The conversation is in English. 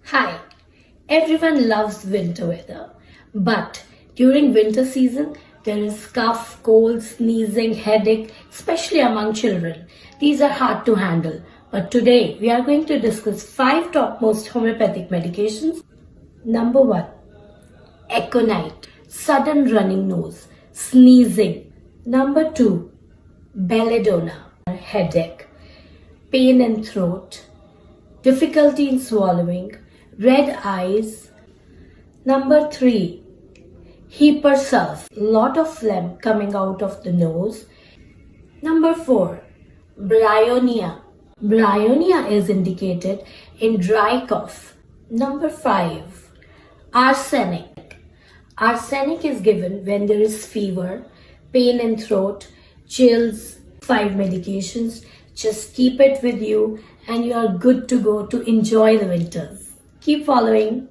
Hi, everyone loves winter weather, but during winter season, there is cough, cold, sneezing, headache, especially among children. These are hard to handle, but today we are going to discuss 5 topmost homeopathic medications. Number 1, Aconite, sudden running nose, sneezing. Number 2, Belladonna, headache, pain in throat, difficulty in swallowing, red eyes. Number 3, Hypersulph, lot of phlegm coming out of the nose. Number 4, Bryonia. Bryonia is indicated in dry cough. Number 5, Arsenic. Arsenic is given when there is fever, pain in throat, chills. 5 medications. Just keep it with you and you are good to go to enjoy the winters. Keep following.